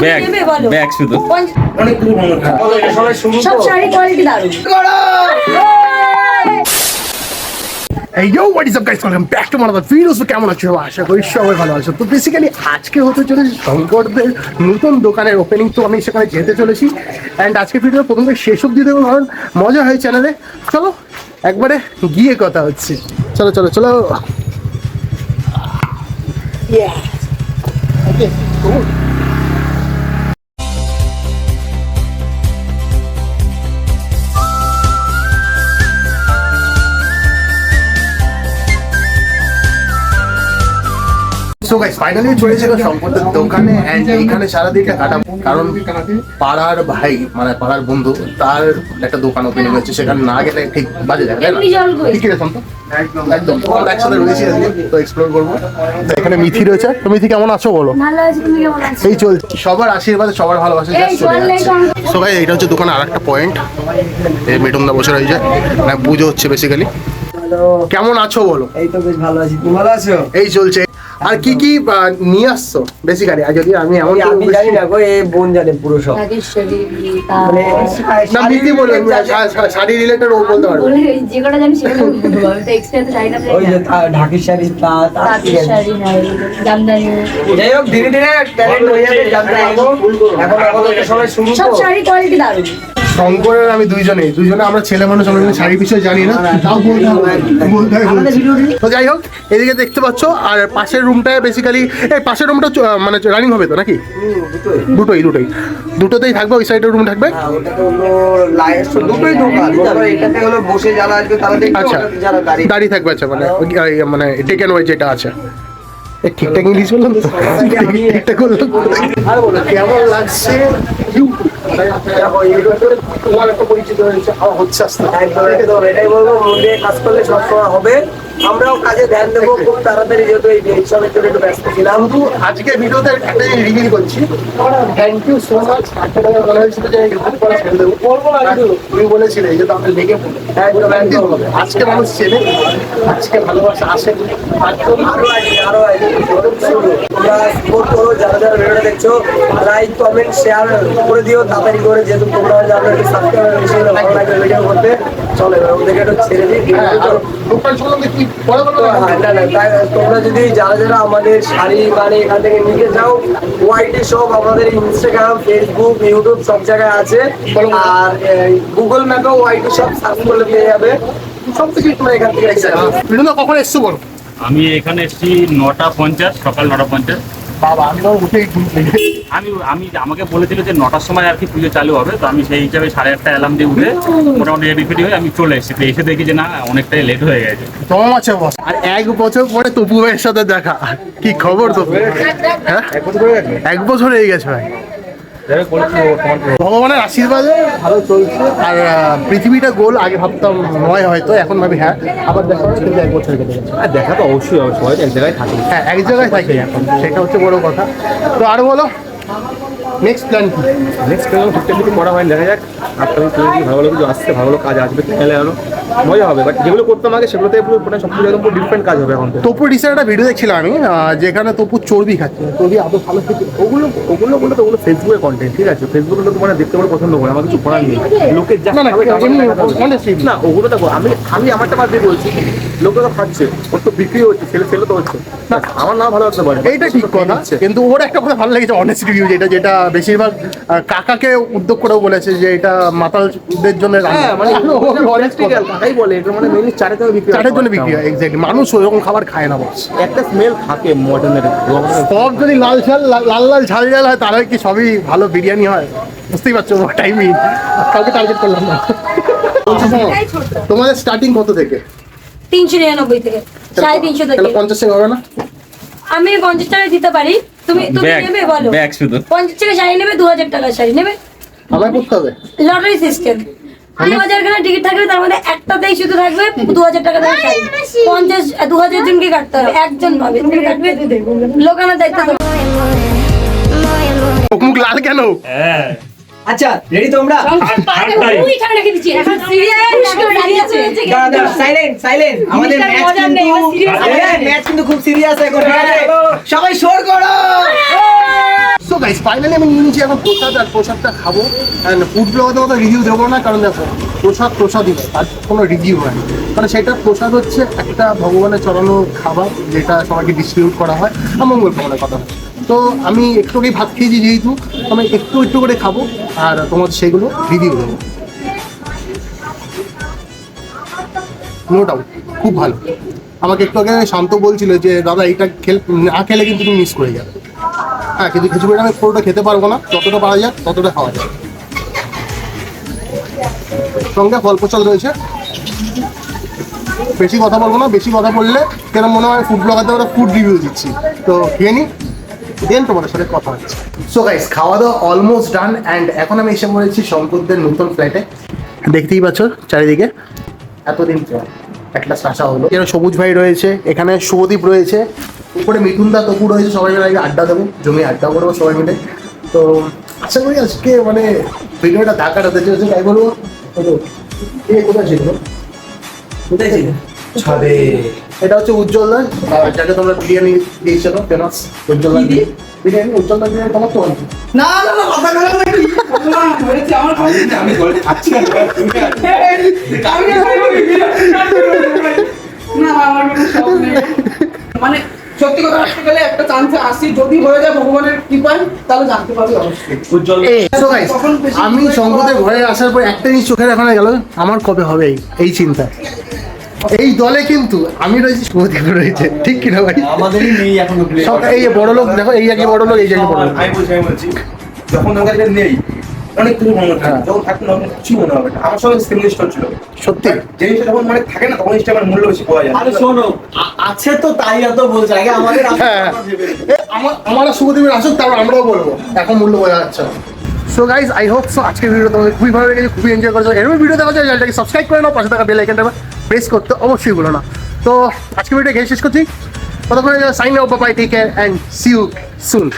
Bag শুধু সব sari quality দারুণ। Hey yo, what is up guys? Welcome back to another video. So কেমন আছো? আশা করি সবাই ভালো আছো। তো বেসিক্যালি আজকে হতে চলেছে শঙ্করদের নতুন দোকানের ওপেনিং, তো আমি সেখানে যেতে চলেছি এন্ড আজকে ভিডিও প্রথমে শেষ অবধি দেবো, কারণ মজা হয় চ্যানেলে। চলো একবারে গিয়ে কথা হচ্ছে। চলো চলো চলো। Okay, cool. So guys finally চলে এসেছি শঙ্করদের দোকানে এন্ড এইখানে সারাদিনটা কাটাবো, কারণ পাড়ার ভাই মানে পাড়ার বন্ধু তার একটা দোকান ওপেনিং হচ্ছে, সেখানে না গেলে ঠিক বাজে যাবে, তাই না? ঠিক আছে তো একদম একদম আমরা একসাথে রয়েছি আজকে, তো এক্সপ্লোর করবো। এখানে মিথি রয়েছে। তো মিথি কেমন আছো বলো? ভালো আছি, তুমি কেমন আছো? এই চলছে, সবার আশীর্বাদে সবার ভালোবাসা জাস্ট চলে যাচ্ছে। সো গাইস এইটা হচ্ছে দোকানের আরেকটা পয়েন্ট, এই মিটুনদা বসে রয়েছে, মানে পুজো হচ্ছে বেসিক্যালি। কেমন আছো বলো? এই তো বেশ ভালো আছি, তুমি ভালো আছো? এই চলছে। আর কি কি নিয়ে আসছো বেসিক্যালি? আর যদি আমি এমন আমি জানি না গো, এই বোন জানে পুরো সব। নাগেশ্বরী মানে না মিথি বলে শাড়ি রিলেটেড ও বলতে পারবে। যে কটা জানি সেটা বলবো, আমি তো এক্সট্রা তো জানি না। ওই যে ঢাকির শাড়ি, তাঁতের শাড়ি, জামদানি, যাই হোক ধীরে ধীরে ট্যালেন্ট হয়ে যাবে, জানতে পারবো। এখন সবাই শুরু সব শাড়ি কোয়ালিটি দারুণ। শঙ্করের আমি দুইজনে আমরা ছেলে মানুষ, আমরা কিন্তু শাড়ির বিষয়ে জানি না, তাও বলতে হয়। তো যাই হোক, এদিকে দেখতে পাচ্ছ, আর পাশের রুমটায় বেসিক্যালি এই পাশের রুমটা মানে রানিং হবে তো নাকি? দুটোতেই থাকবে, ওই সাইডের রুম থাকবে। দুটোই দোকান, এটাতে হলো বসে যারা আসবে তারা দেখবে, আচ্ছা যারা দাঁড়িয়ে থাকবে। আচ্ছা মানে টেকেন ওয়ে যেটা আছে, ঠিকঠাক ইংলিশ বললাম তো? ঠিকঠাক বললাম। আর বলো কেমন লাগছে? তোমার একটা পরিচিত হয়েছে, আমার হচ্ছে আসতে। এটাই বলবো, মন দিয়ে কাজ করলে সবসময় হবে। আমরাও কাজে ধ্যান দেবো খুব তাড়াতাড়ি, যেহেতু এই উৎসবের জন্য একটু ব্যস্ত ছিলাম। কিন্তু আজকে ভিডিওতে একটা রিভিল করছি, থ্যাংক ইউ সো মাচ। একটা কথা বলা হয়েছিল যে ইউটিউব করে ছেড়ে দেবো, করবো না কিন্তু তুমি বলেছিলে এই যে তাহলে লেগে পড়ে। আজকে মানুষ চেনে, আজকে ভালোবাসা আসে, আরো তোমরা সাপোর্ট করো, যারা যারা ভিডিওটা দেখছো লাইক কমেন্ট শেয়ার করে দিও তাড়াতাড়ি করে, যেহেতু তোমরা যারা একটু সাবস্ক্রাইব বেশি হলে ভালো লাগবে ভিডিও করতে। চলো ওদেরকে একটু ছেড়ে দিই। তোমরা যদি যারা যারা আমাদের শাড়ি বাড়ি এখান থেকে নিয়ে যাও, ওয়াইটি শপ আমাদের ইনস্টাগ্রাম, ফেসবুক, ইউটিউব সব জায়গায় আছে, আর গুগল ম্যাপেও ওয়াইটি শপ সার্চ করলে পেয়ে যাবে সব কিছু। তোমরা এখান থেকে কখন এসছো বলো? আমি এখানে এসেছি 9:50, সকাল 9:50। বাবা আমি তো উঠেই আমি আমাকে বলেছিল যে 9টার সময় আর কি পুজো চালু হবে, তো আমি সেই হিসাবে 8:30 অ্যালার্ম দিয়ে উঠে মোটামুটি রেডি হয়ে আমি চলে এসেছি। এসে দেখি যে না অনেকটাই লেট হয়ে গেছে। কম আছে বস। আর 1 বছর পরে তপু ভাইয়ের সাথে দেখা, কি খবর তপু? হ্যাঁ 1 বছর হয়ে গেছে ভাই। ভগবানের আশীর্বাদে ভালো চলছে। আর পৃথিবীটা গোল, আগে ভাবতাম নয় হয়তো, এখন ভাবি হ্যাঁ। আবার দেখা হচ্ছে কিন্তু 1 বছর কেটে গেছে। আর দেখা তো অবশ্যই হবে, সবাই এক জায়গায় থাকি। হ্যাঁ এক জায়গায় থাকি এখন, সেটা হচ্ছে বড় কথা। তো আর বলো নেক্সট প্ল্যান কি? নেক্সট প্ল্যান ঠিকঠাক কিছু করা হয়, দেখা যাক। আপকামিং ভালো ভালো কিছু আসছে, ভালো ভালো কাজ আসবে, তাহলে আরো মজা হবে। বাট যেগুলো করতাম আগে সেগুলোতে পুরো সব কিছু একদম পুরো ডিফারেন্ট কাজ হবে এখন। তপুর রিসেন্ট একটা ভিডিও দেখছিলাম আমি, যেখানে তপু চর্বি খাচ্ছে। চর্বি আদৌ ভালো খেতে? ওগুলো বলতে ওগুলো ফেসবুকের কন্টেন্ট, ঠিক আছে? ফেসবুকে লোক মানে দেখতে পারে, পছন্দ করে, আমার কিছু করার নেই। লোকের যা না ওগুলো দেখো, আমি আমারটা বাদ দিয়ে বলছি, লোকে তো খাচ্ছে, ওর তো বিক্রি হচ্ছে, ছেলে তো হচ্ছে না, আমার না ভালো লাগতে পারে। এইটা ঠিক কথা, কিন্তু ওর একটা কথা ভালো লেগেছে, অনেস্ট রিভিউ, যেটা বেশিরভাগ কাকাকে উদ্যোগ করেও বলেছে যে এটা মাতালদের জন্য। হ্যাঁ মানে কাকাই বলে এটা, মানে মেইনলি চাটের জন্য বিক্রি হয়। এক্স্যাক্টলি, মানুষ ওইরকম খাবার খায় না বস। একটা স্মেল থাকে মটনের, সব যদি লাল ঝাল হয় তাহলে কি সবই ভালো বিরিয়ানি হয়? বুঝতেই পারছো টাইমই, কাউকে টার্গেট করলাম না। তোমাদের স্টার্টিং কত থেকে? 399 থেকে 350 থেকে। 50 টাকা হবে না? আমি 50 টাকা দিতে পারি। তুমি নেবে বলো? ব্যাগ শুধু 50 টাকা শাড়ি নেবে, 2000 টাকা শাড়ি নেবে? আমায় করতে হবে লটারি সিস্টেম। 2000 খানা টিকিট থাকবে, তার মধ্যে একটাতেই শুধু থাকবে 2000 টাকা দামের শাড়ি। 2000 জনকে কাটতে হবে, একজন পাবে। তুমি কাটবে, লোকানোর দায়িত্ব তোমার। মুখ লাল কেন? হ্যাঁ আচ্ছা রেডি তোমরা? এখানে রেখে দিচ্ছি, এখন সিরিয়াস করে দাঁড়িয়ে আছে। সাইলেন্ট আমাদের ম্যাচ কিন্তু খুব সিরিয়াস এখন, ঠিক আছে? সবাই শোর করো। সো গাইস ফাইনালি আমি নিয়ে নিয়েছি এখন প্রসাদ, আর প্রসাদটা খাবো। অ্যান্ড ফুড ব্লগে তো রিভিউ দেবো না, কারণ দেখো প্রসাদই হয়, তার কোনো রিভিউ হয় না। কারণ সেটা প্রসাদ হচ্ছে একটা ভগবানের চড়ানো খাবার, যেটা সবাইকে ডিস্ট্রিবিউট করা হয় আর মঙ্গল কামনার কথা হয়। তো আমি একটুকেই ভাত খেয়েছি যেহেতু, আমি একটু করে খাবো আর তোমার সেগুলো রিভিউ দেবো। নো ডাউট খুব ভালো। আমাকে একটু আগে শান্ত বলছিল যে দাদা এইটা না খেলে কিন্তু তুমি মিস করে যাবে। হ্যাঁ, কিন্তু খিচুড়িটা আমি পুরোটা খেতে পারবো না, যতটা পারা যায় ততটা খাওয়া যায়। সঙ্গে ফল প্রসাদ রয়েছে। বেশি কথা বলবো না, বেশি কথা বললে কেন মনে হয় ফুড ব্লগাতে আমরা ফুড রিভিউ দিচ্ছি। তো খেয়ে নি, দেন তোমাদের সাথে কথা হচ্ছে। সো গাইস খাওয়া দাওয়া অলমোস্ট ডান, অ্যান্ড এখন আমি এসে পড়েছি শঙ্করদের নতুন ফ্ল্যাটে। দেখতেই পাচ্ছ চারিদিকে এতদিন পর একটা শাসা হলো। এখানে সবুজ ভাই রয়েছে, এখানে শুভদীপ রয়েছে, উপরে মিঠুনদা তপু রয়েছে। সবাই মিলে আগে আড্ডা দেবো, জমি আড্ডা করবো সবাই মিলে। তো আশা করি আজকে মানে ভিডিওটা দেখার হতে চলেছে। তাই বলবো কোথায় ছিল, কোথায় ছিল? ছাদে। এটা হচ্ছে উজ্জ্বল দা, যাকে তোমরা বিরিয়ানি দিয়েছিল ফেমাস। উজ্জ্বল দা বিরিয়ানি, উজ্জ্বল দা বিরিয়ানি তোমার তো না কথা মানে সত্যি কথা বলতে গেলে একটা চান্সে আসি, যদি হয়ে যায় ভগবানের কৃপায় তাহলে জানতে পারবি অবশ্যই। So guys, আমি শঙ্করদের ঘরে আসার পর একটা জিনিস চোখে দেখানো গেল, আমার কবে হবে এই চিন্তা। এই দলে কিন্তু আমি রয়েছি, শুভদীপ রয়েছে, ঠিক কিনা ভাই? আমাদেরই নেই এখন। সব এই যে বড় লোক দেখো, এই জায়গায় বড় লোক, এই জায়গায় বড় লোক। আমি বলছি যখন আমার কাছে নেই অনেক কিছু মনে হচ্ছে, যখন থাকতো না কিছু মনে হবে না। আমার সঙ্গে সেম জিনিসটা হচ্ছিল সত্যি। জিনিসটা যখন মানে থাকে না, তখন জিনিসটা আমার মূল্য বেশি পাওয়া যায়। আরে শোনো, আছে তো তাই এত বলছে, আগে আমাদের হ্যাঁ, আমার শুভদীপের আসুক, তারপর আমরাও বলবো, এখন মূল্য বোঝা যাচ্ছে। So guys I hope so আজকের ভিডিও তোমাদের খুবই ভালো লেগেছে, খুবই এনজয় করেছো। এরকম ভিডিও দেখা যায়, চ্যানেলটাকে সাবস্ক্রাইব করে নাও, পাশে থাকা বেল আইকনটা প্রেস করতে অবশ্যই ভুলো না। তো আজকের ভিডিও এখানে শেষ করছি। ততক্ষণে sign out, bye, take care and see you soon.